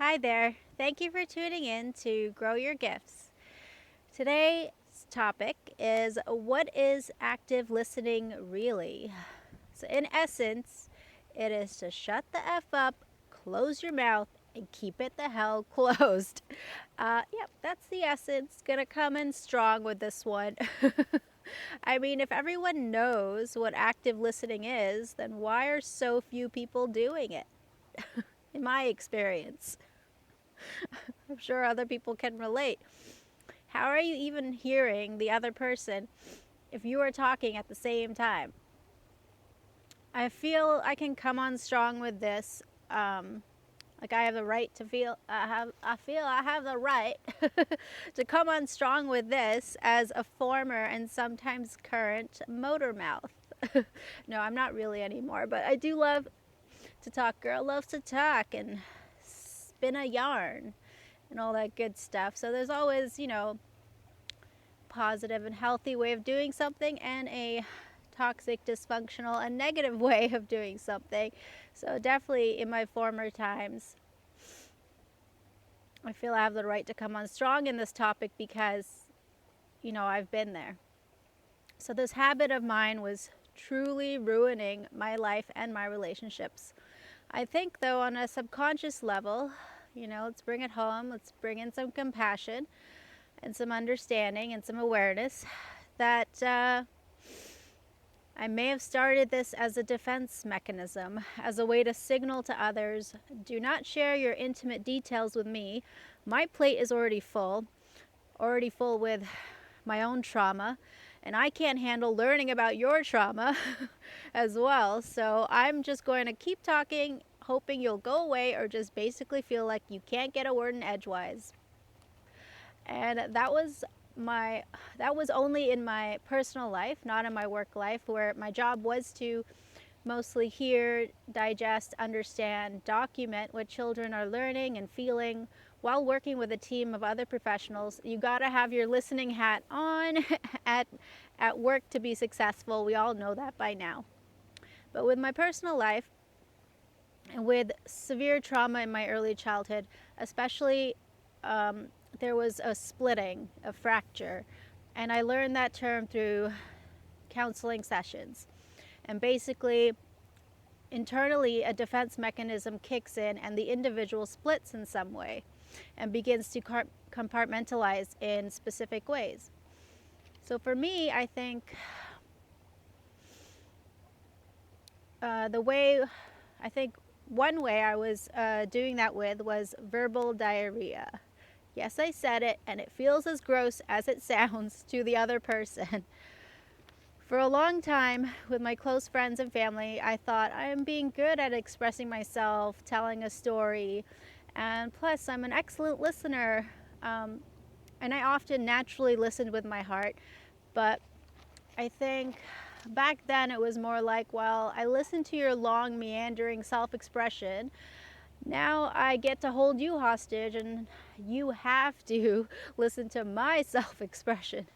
Hi there. Thank you for tuning in to Grow Your Gifts. Today's topic is what is active listening really? So, in essence, it is to shut the F up, close your mouth, and keep it the hell closed. Yep, that's the essence. Gonna come in strong with this one. I mean, if everyone knows what active listening is, then why are so few people doing it? In my experience. I'm sure other people can relate. How are you even hearing the other person if you are talking at the same time? I feel I can come on strong with this. Like I have the right to feel. I feel I have the right to come on strong with this as a former and sometimes current motor mouth. No, I'm not really anymore, but I do love to talk. Girl loves to talk and spin a yarn and all that good stuff. So there's always, positive and healthy way of doing something and a toxic, dysfunctional, and negative way of doing something. So definitely in my former times, I feel I have the right to come on strong in this topic because, I've been there. So this habit of mine was truly ruining my life and my relationships. I think, though, on a subconscious level, let's bring it home, let's bring in some compassion and some understanding and some awareness that I may have started this as a defense mechanism, as a way to signal to others, do not share your intimate details with me. My plate is already full with my own trauma, and I can't handle learning about your trauma as well. So I'm just going to keep talking, hoping you'll go away or just basically feel like you can't get a word in edgewise. And that was only in my personal life, not in my work life, where my job was to mostly hear, digest, understand, document what children are learning and feeling while working with a team of other professionals. You got to have your listening hat on at work to be successful. We all know that by now. But with my personal life and with severe trauma in my early childhood, especially there was a splitting, a fracture. And I learned that term through counseling sessions. And basically, internally, a defense mechanism kicks in and the individual splits in some way and begins to compartmentalize in specific ways. So for me, I think one way I was doing that with was verbal diarrhea. Yes, I said it, and it feels as gross as it sounds to the other person. For a long time, with my close friends and family, I thought I am being good at expressing myself, telling a story, and plus, I'm an excellent listener. And I often naturally listened with my heart, but I think back then it was more like, well, I listened to your long, meandering self expression. Now I get to hold you hostage, and you have to listen to my self expression.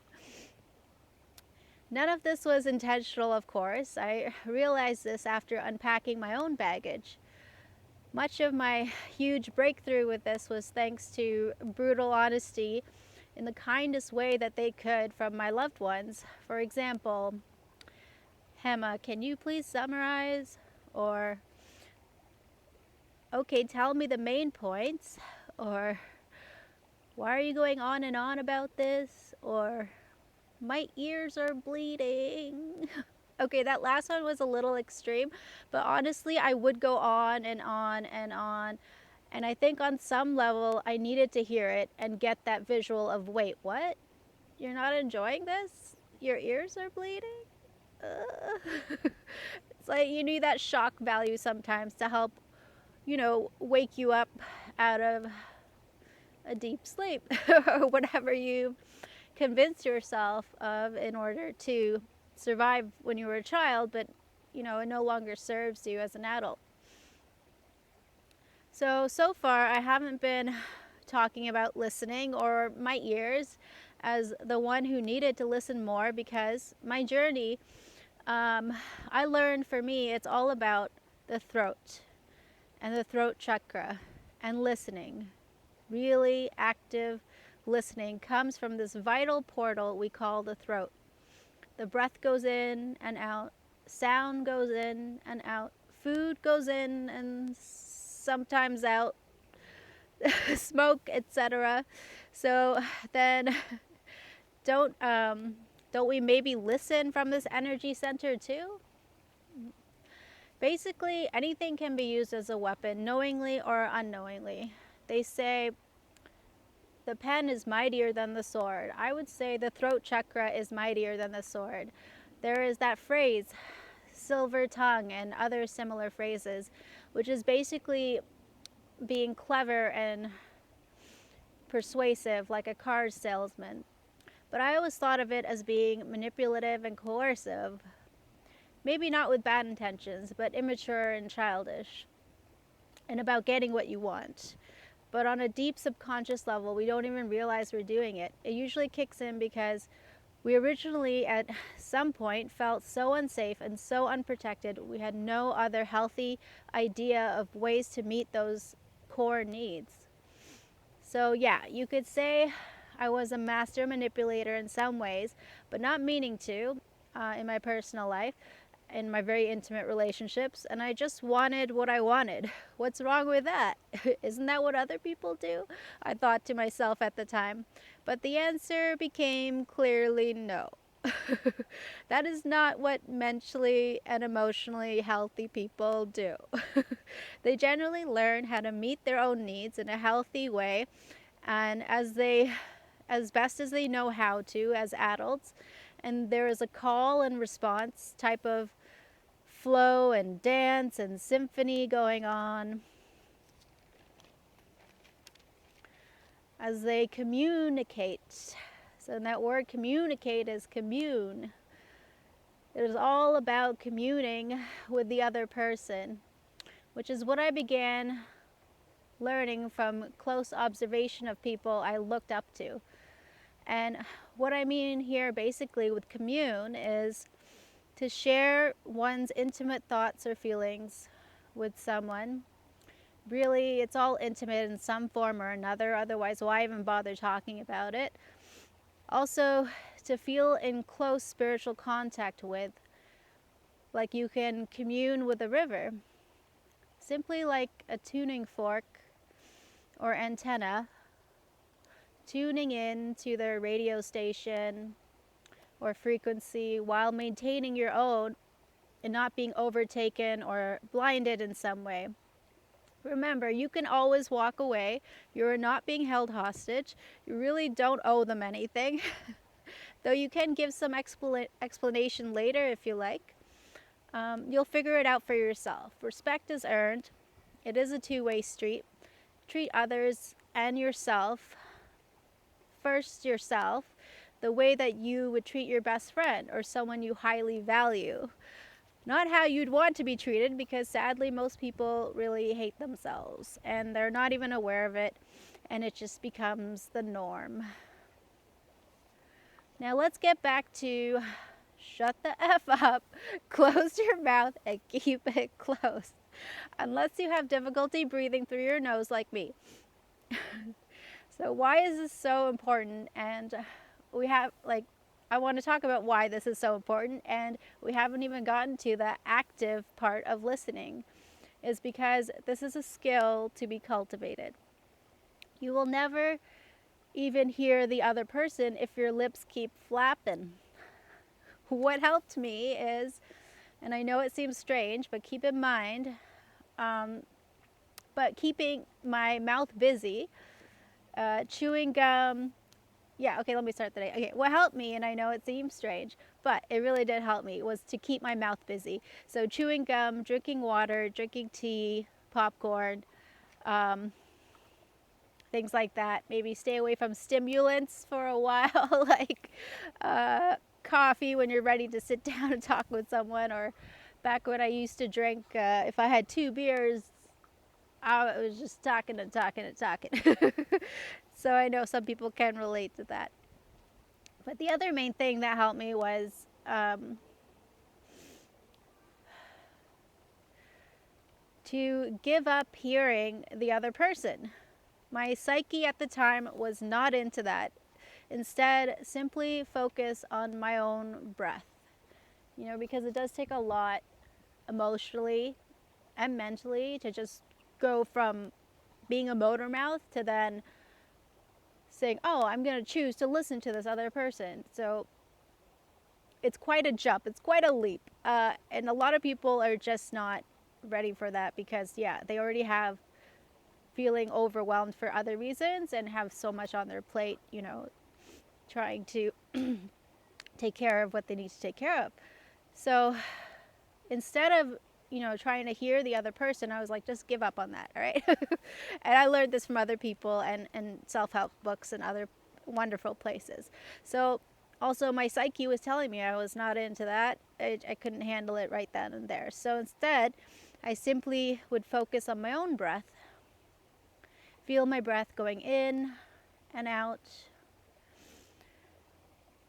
None of this was intentional, of course. I realized this after unpacking my own baggage. Much of my huge breakthrough with this was thanks to brutal honesty in the kindest way that they could from my loved ones. For example, Hema, can you please summarize? Or, okay, tell me the main points. Or, why are you going on and on about this? Or, my ears are bleeding. Okay, that last one was a little extreme, but honestly, I would go on and on and on. And I think on some level, I needed to hear it and get that visual of, wait, what? You're not enjoying this? Your ears are bleeding? It's like you need that shock value sometimes to help, wake you up out of a deep sleep or whatever you convince yourself of in order to survive when you were a child, but it no longer serves you as an adult. So far I haven't been talking about listening or my ears as the one who needed to listen more, because my journey, I learned, for me, it's all about the throat and the throat chakra. and listening, really active listening, comes from this vital portal we call the throat. The breath goes in and out, sound goes in and out, food goes in and sometimes out, smoke, etc. So then don't we maybe listen from this energy center too? Basically, anything can be used as a weapon, knowingly or unknowingly. They say the pen is mightier than the sword. I would say the throat chakra is mightier than the sword. There is that phrase, silver tongue, and other similar phrases, which is basically being clever and persuasive like a car salesman. But I always thought of it as being manipulative and coercive. Maybe not with bad intentions, but immature and childish, and about getting what you want. But on a deep subconscious level, we don't even realize we're doing it. It usually kicks in because we originally, at some point, felt so unsafe and so unprotected, we had no other healthy idea of ways to meet those core needs. So yeah, you could say I was a master manipulator in some ways, but not meaning to in my personal life, in my very intimate relationships, and I just wanted what I wanted. What's wrong with that? Isn't that what other people do? I thought to myself at the time. But the answer became clearly no. That is not what mentally and emotionally healthy people do. They generally learn how to meet their own needs in a healthy way, and as best as they know how to as adults. And there is a call and response type of flow and dance and symphony going on as they communicate. So that word communicate is commune. It is all about communing with the other person, which is what I began learning from close observation of people I looked up to. And what I mean here basically with commune is to share one's intimate thoughts or feelings with someone. Really, it's all intimate in some form or another, otherwise why even bother talking about it? Also, to feel in close spiritual contact with, like you can commune with a river, simply like a tuning fork or antenna, tuning in to their radio station or frequency while maintaining your own and not being overtaken or blinded in some way. Remember, you can always walk away. You're not being held hostage. You really don't owe them anything. Though you can give some explanation later if you like. You'll figure it out for yourself. Respect is earned. It is a two-way street. Treat others and yourself, first yourself, the way that you would treat your best friend or someone you highly value. Not how you'd want to be treated, because sadly most people really hate themselves and they're not even aware of it, and it just becomes the norm. Now let's get back to shut the F up, close your mouth, and keep it closed. Unless you have difficulty breathing through your nose like me. So why is this so important? And I want to talk about why this is so important, and we haven't even gotten to the active part of listening, is because this is a skill to be cultivated. You will never even hear the other person if your lips keep flapping. What helped me is, and I know it seems strange, but keep in mind, but keeping my mouth busy, chewing gum. Yeah, okay, let me start today. Okay, what helped me, and I know it seems strange, but it really did help me, was to keep my mouth busy. So chewing gum, drinking water, drinking tea, popcorn, things like that. Maybe stay away from stimulants for a while, like coffee when you're ready to sit down and talk with someone, or back when I used to drink, if I had 2 beers, I was just talking and talking and talking. So I know some people can relate to that. But the other main thing that helped me was to give up hearing the other person. My psyche at the time was not into that. Instead, simply focus on my own breath. Because it does take a lot emotionally and mentally to just go from being a motor mouth to then saying, oh, I'm going to choose to listen to this other person. So it's quite a jump. It's quite a leap. And a lot of people are just not ready for that because, yeah, they already have feeling overwhelmed for other reasons and have so much on their plate, trying to take care of what they need to take care of. So instead of, trying to hear the other person, I was like, just give up on that, all right? And I learned this from other people and self-help books and other wonderful places. So also my psyche was telling me I was not into that. I couldn't handle it right then and there. So instead, I simply would focus on my own breath, feel my breath going in and out,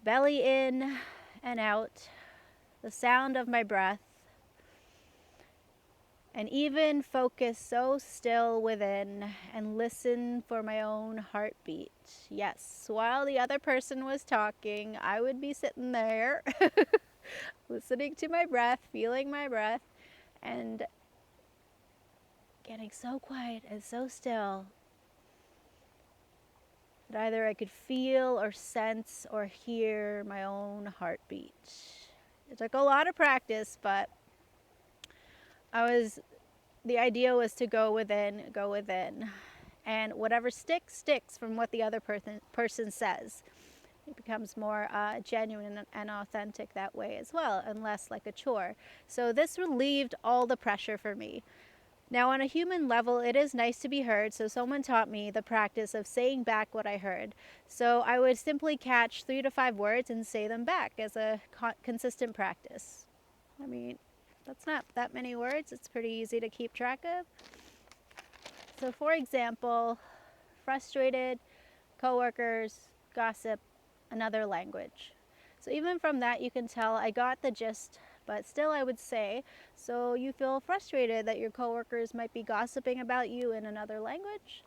belly in and out, the sound of my breath, and even focus so still within and listen for my own heartbeat. Yes, while the other person was talking, I would be sitting there listening to my breath, feeling my breath, and getting so quiet and so still that either I could feel or sense or hear my own heartbeat. It took a lot of practice, but the idea was to go within, and whatever sticks from what the other person says. It becomes more genuine and authentic that way as well, and less like a chore. So this relieved all the pressure for me. Now, on a human level, it is nice to be heard, so someone taught me the practice of saying back what I heard. So I would simply catch 3 to 5 words and say them back as a consistent practice. I mean, that's not that many words. It's pretty easy to keep track of. So for example, frustrated, coworkers, gossip, another language. So even from that, you can tell I got the gist, but still I would say, so you feel frustrated that your coworkers might be gossiping about you in another language?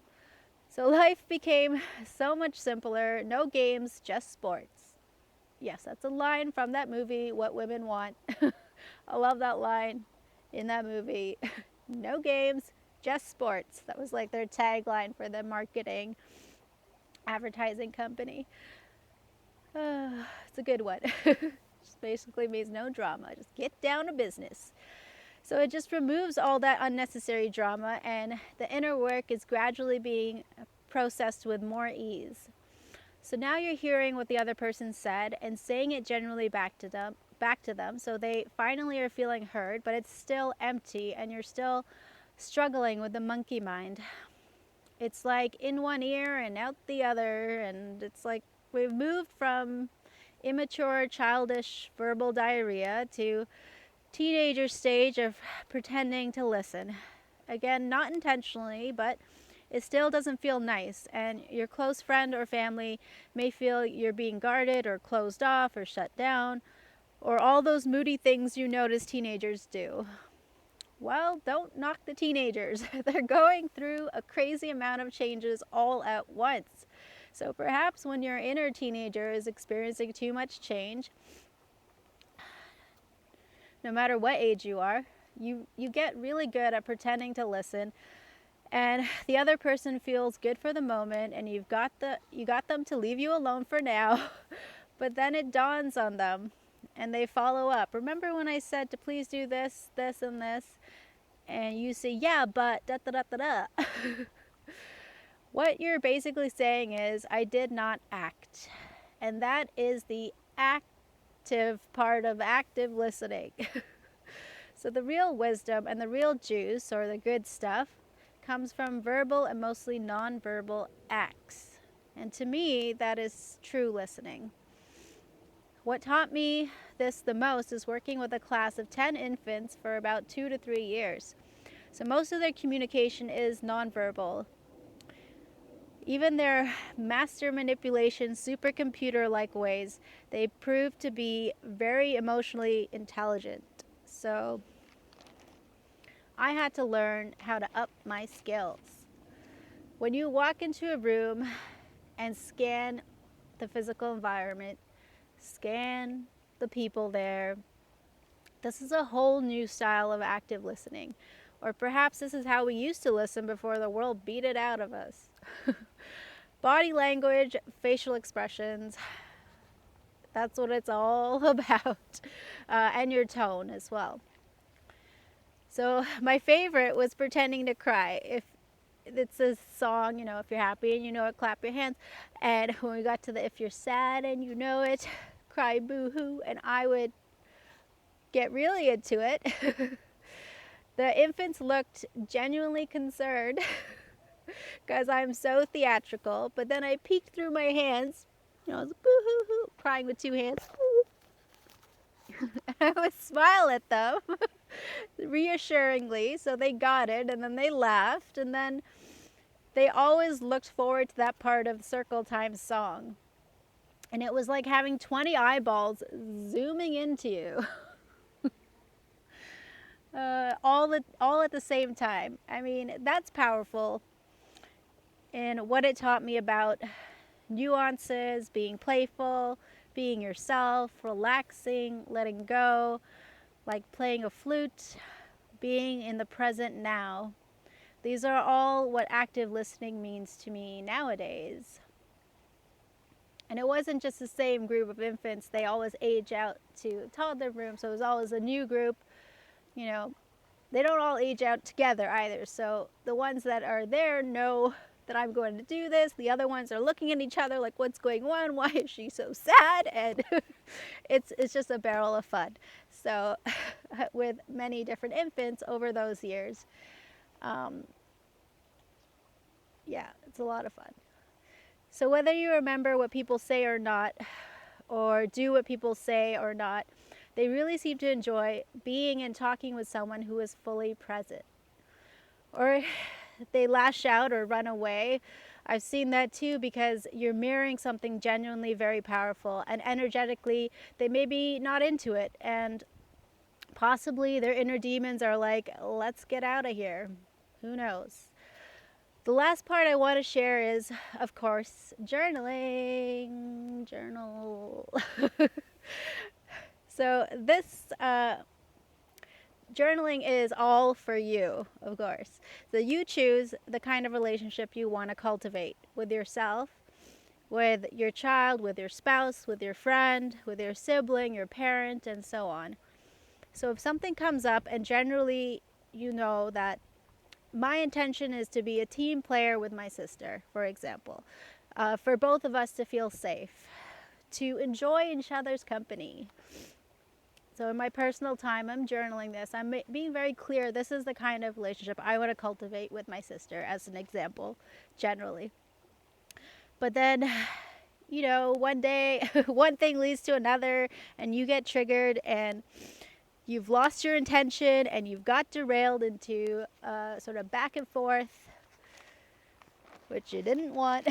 So life became so much simpler. No games, just sports. Yes, that's a line from that movie, What Women Want. I love that line in that movie. No games, just sports. That was like their tagline for the marketing advertising company. It's a good one. Just basically means no drama. Just get down to business. So it just removes all that unnecessary drama, and the inner work is gradually being processed with more ease. So now you're hearing what the other person said and saying it generally back to them, so they finally are feeling heard, but it's still empty and you're still struggling with the monkey mind. It's like in one ear and out the other, and it's like we've moved from immature, childish verbal diarrhea to teenager stage of pretending to listen. Again, not intentionally, but it still doesn't feel nice, and your close friend or family may feel you're being guarded or closed off or shut down, or all those moody things you notice teenagers do. Well, don't knock the teenagers. They're going through a crazy amount of changes all at once. So perhaps when your inner teenager is experiencing too much change, no matter what age you are, you get really good at pretending to listen, and the other person feels good for the moment, and you got them to leave you alone for now. But then it dawns on them and they follow up. Remember when I said to please do this, this, and this? And you say, yeah, but da da da da da. What you're basically saying is, I did not act. And that is the active part of active listening. So the real wisdom and the real juice, or the good stuff, comes from verbal and mostly non-verbal acts. And to me, that is true listening. What taught me this the most is working with a class of 10 infants for about 2 to 3 years. So most of their communication is nonverbal. Even their master manipulation, supercomputer-like ways, they prove to be very emotionally intelligent. So I had to learn how to up my skills. When you walk into a room and scan the physical environment, scan the people there, this is a whole new style of active listening. Or perhaps this is how we used to listen before the world beat it out of us. Body language, facial expressions, that's what it's all about. And your tone as well. So my favorite was pretending to cry. If it's a song, if you're happy and you know it, clap your hands. And when we got to the if you're sad and you know it, cry boo-hoo. And I would get really into it. The infants looked genuinely concerned because I'm so theatrical. But then I peeked through my hands. I was boo-hoo-hoo, crying with two hands. I would smile at them reassuringly, so they got it, and then they laughed, and then they always looked forward to that part of Circle Time song. And it was like having 20 eyeballs zooming into you. All at the same time. I mean, that's powerful. And what it taught me about nuances, being playful, being yourself, relaxing, letting go, like playing a flute, being in the present now. These are all what active listening means to me nowadays. And it wasn't just the same group of infants. They always age out to toddler room, so it was always a new group. They don't all age out together either. So the ones that are there know that I'm going to do this. The other ones are looking at each other like, what's going on? Why is she so sad? And it's just a barrel of fun. So with many different infants over those years, yeah, it's a lot of fun. So whether you remember what people say or not, or do what people say or not, they really seem to enjoy being and talking with someone who is fully present. Or they lash out or run away. I've seen that too, because you're mirroring something genuinely very powerful, and energetically they may be not into it, and possibly their inner demons are like, let's get out of here. Who knows? The last part I want to share is, of course, journaling. Journal. So this journaling is all for you, of course. So you choose the kind of relationship you want to cultivate with yourself, with your child, with your spouse, with your friend, with your sibling, your parent, and so on. So if something comes up, and generally you know that my intention is to be a team player with my sister, for example, for both of us to feel safe, to enjoy each other's company. So in my personal time, I'm journaling this. I'm being very clear, this is the kind of relationship I want to cultivate with my sister, as an example, generally. But then, one day, one thing leads to another, and you get triggered, and you've lost your intention, and you've got derailed into sort of back and forth, which you didn't want.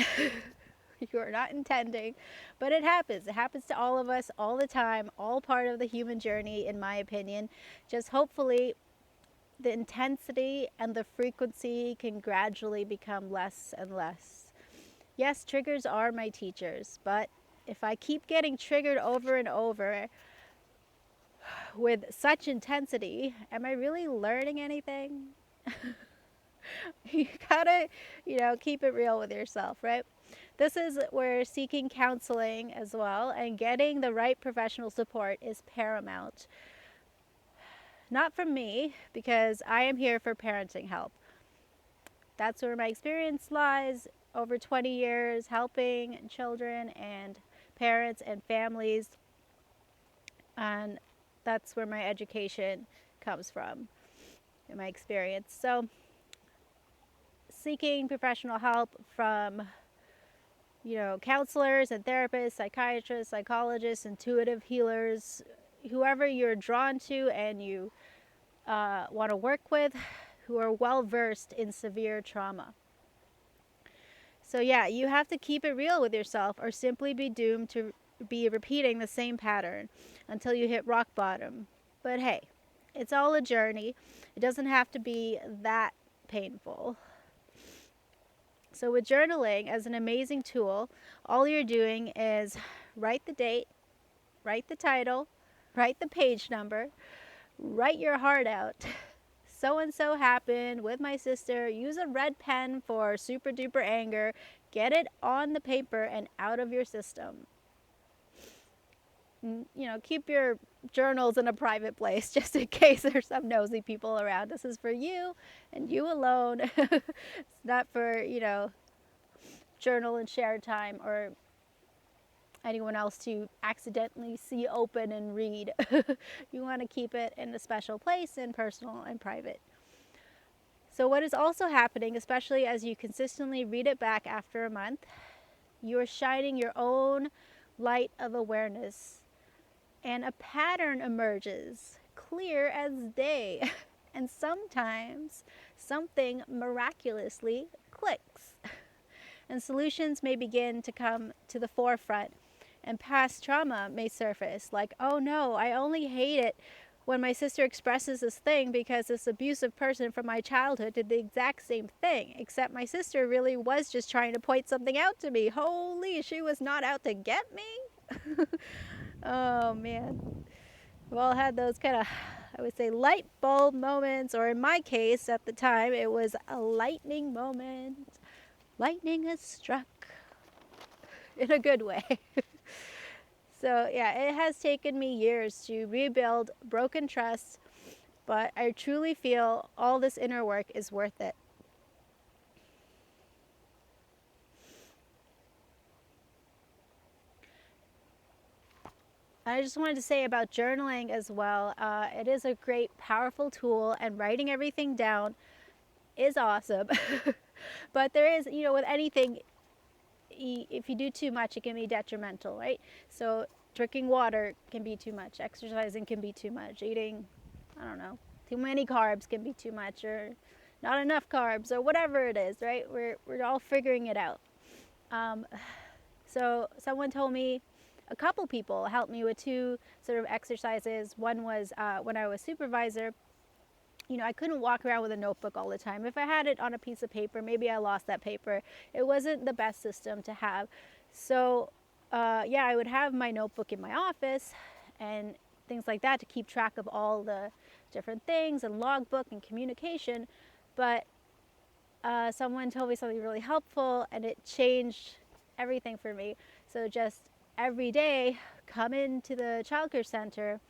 You are not intending, but it happens. It happens to all of us all the time, all part of the human journey, in my opinion. Just hopefully the intensity and the frequency can gradually become less and less. Yes, triggers are my teachers, but if I keep getting triggered over and over with such intensity, am I really learning anything? You gotta, keep it real with yourself, right? This is where seeking counseling as well and getting the right professional support is paramount. Not from me, because I am here for parenting help. That's where my experience lies, over 20 years helping children and parents and families. And that's where my education comes from, in my experience. So seeking professional help from counselors and therapists, psychiatrists, psychologists, intuitive healers, whoever you're drawn to and you want to work with, who are well versed in severe trauma. So yeah, you have to keep it real with yourself, or simply be doomed to be repeating the same pattern until you hit rock bottom. But hey, It's all a journey. It doesn't have to be that painful. So, with journaling as an amazing tool, all you're doing is write the date, write the title, write the page number, write your heart out. So and so happened with my sister. Use a red pen for super duper anger. Get it on the paper and out of your system. Keep your journals in a private place just in case there's some nosy people around. This is for you and you alone. It's not for, journal and share time or anyone else to accidentally see open and read. You want to keep it in a special place and personal and private. So what is also happening, especially as you consistently read it back after a month, you are shining your own light of awareness, and a pattern emerges, clear as day. And sometimes something miraculously clicks. And solutions may begin to come to the forefront, and past trauma may surface, like, oh no, I only hate it when my sister expresses this thing because this abusive person from my childhood did the exact same thing, except my sister really was just trying to point something out to me. Holy, she was not out to get me. Oh man. We've all had those kind of, I would say, light bulb moments, or in my case at the time, it was a lightning moment. Lightning has struck in a good way. So yeah, it has taken me years to rebuild broken trust, but I truly feel all this inner work is worth it. I just wanted to say about journaling as well. It is a great, powerful tool, and writing everything down is awesome. But there is, with anything, if you do too much, it can be detrimental, right? So drinking water can be too much, exercising can be too much, eating, I don't know, too many carbs can be too much, or not enough carbs, or whatever it is, right? We're all figuring it out. So someone told me, a couple people helped me with two sort of exercises. One was when I was supervisor. I couldn't walk around with a notebook all the time. If I had it on a piece of paper, maybe I lost that paper. It wasn't the best system to have. So, I would have my notebook in my office and things like that to keep track of all the different things and logbook and communication. But someone told me something really helpful, and it changed everything for me. So just every day, come into the childcare center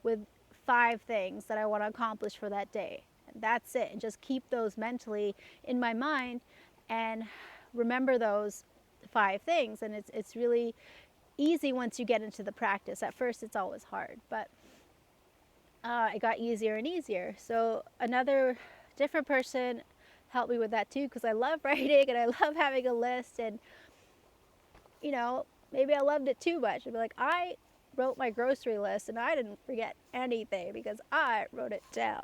with 5 things that I want to accomplish for that day. And that's it. And just keep those mentally in my mind and remember those 5 things. And it's really easy once you get into the practice. At first, it's always hard, but it got easier and easier. So another different person helped me with that too, because I love writing and I love having a list. And maybe I loved it too much. I'd be like, I wrote my grocery list and I didn't forget anything because I wrote it down.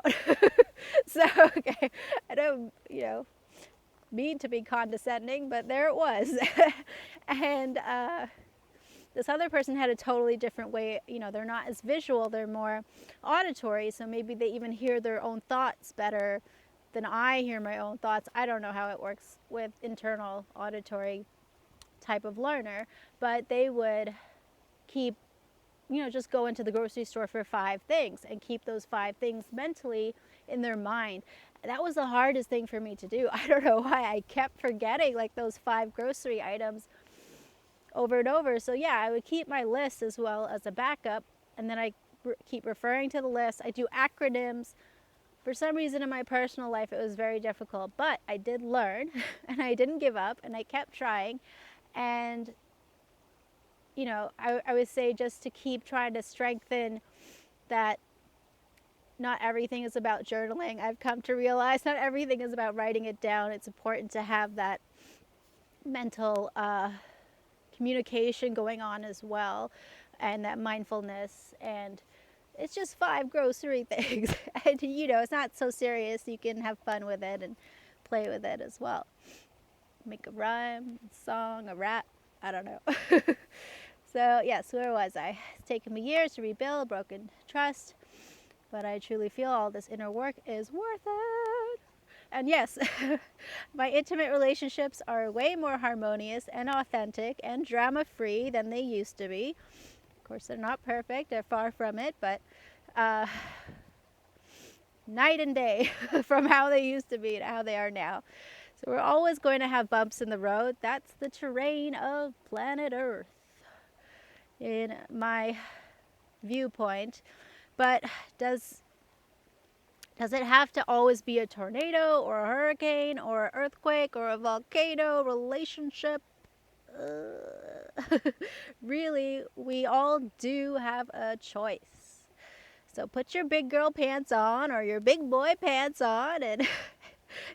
So, okay, I don't, mean to be condescending, but there it was. And this other person had a totally different way. They're not as visual, they're more auditory, so maybe they even hear their own thoughts better than I hear my own thoughts. I don't know how it works with internal auditory type of learner, but they would keep, just go into the grocery store for 5 things and keep those 5 things mentally in their mind. That was the hardest thing for me to do. I don't know why I kept forgetting like those 5 grocery items over and over. So yeah, I would keep my list as well as a backup, and then I keep referring to the list. I do acronyms. For some reason in my personal life it was very difficult, but I did learn and I didn't give up and I kept trying. And I would say just to keep trying to strengthen that not everything is about journaling. I've come to realize not everything is about writing it down. It's important to have that mental communication going on as well, and that mindfulness. And it's just 5 grocery things. And it's not so serious. You can have fun with it and play with it as well. Make a rhyme, a song, a rap, I don't know. So yes, where was I? It's taken me years to rebuild broken trust. But I truly feel all this inner work is worth it. And yes, my intimate relationships are way more harmonious and authentic and drama free than they used to be. Of course, they're not perfect, they're far from it, but uh, night and day from how they used to be to how they are now. So we're always going to have bumps in the road. That's the terrain of planet Earth, in my viewpoint. But does it have to always be a tornado or a hurricane or an earthquake or a volcano relationship? Really, we all do have a choice. So put your big girl pants on or your big boy pants on, and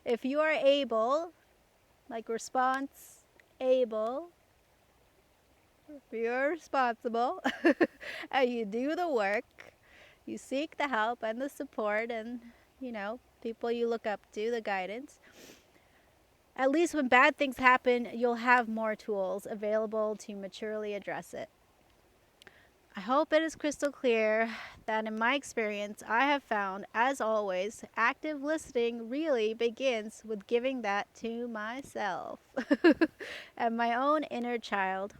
if you are able, like response able, if you're responsible and you do the work, you seek the help and the support and, people you look up to, the guidance. At least when bad things happen, you'll have more tools available to maturely address it. I hope it is crystal clear that in my experience, I have found, as always, active listening really begins with giving that to myself and my own inner child.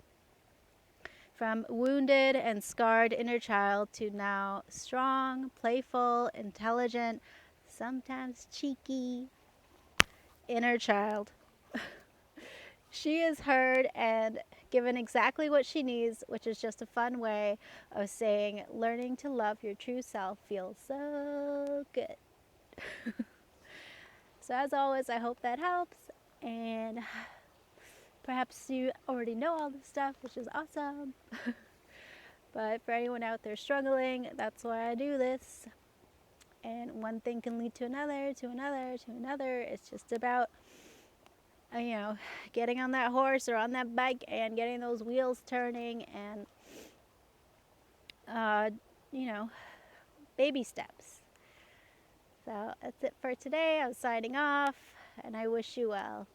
From wounded and scarred inner child to now strong, playful, intelligent, sometimes cheeky inner child. She is heard and given exactly what she needs, which is just a fun way of saying learning to love your true self feels so good. So as always, I hope that helps, and perhaps you already know all this stuff, which is awesome. But for anyone out there struggling, that's why I do this. And one thing can lead to another, to another, to another. It's just about getting on that horse or on that bike and getting those wheels turning and, baby steps. So that's it for today. I'm signing off, and I wish you well.